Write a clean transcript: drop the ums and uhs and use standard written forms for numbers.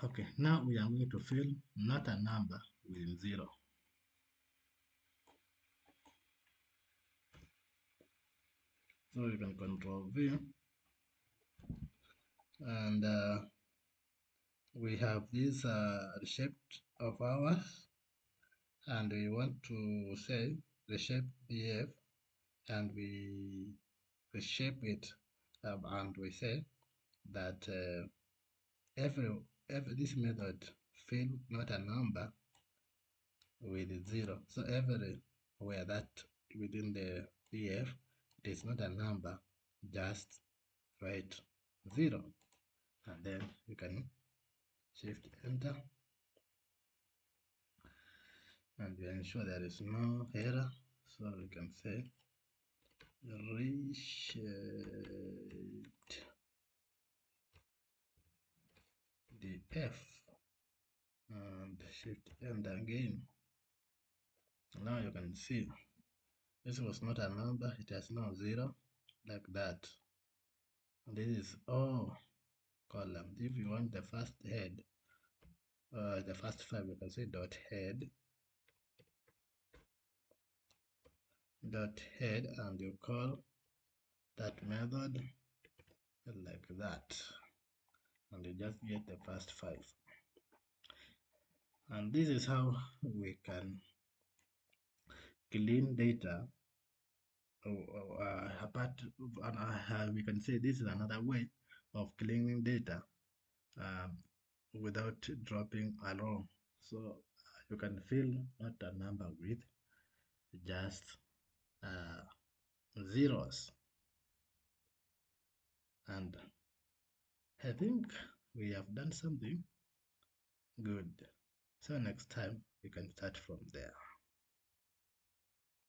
Okay, now we are going to fill not a number with 0. So you can control V, and we have this shape of ours, and we want to say the shape BF, and we reshape it, and we say that every this method fill not a number with 0. So everywhere that within the BF it is not a number, just write 0, and then you can shift enter, and we ensure there is no error. So we can say reshaped the F, and shift enter again. Now you can see this was not a number, it has now 0, like that. And this is all columns. If you want the first head, the first 5, you can say dot head, and you call that method like that, and you just get the first 5. And this is how we can clean data. Apart, we can say this is another way of cleaning data without dropping a row. So you can fill not a number with just zeros, and I think we have done something good. So next time we can start from there.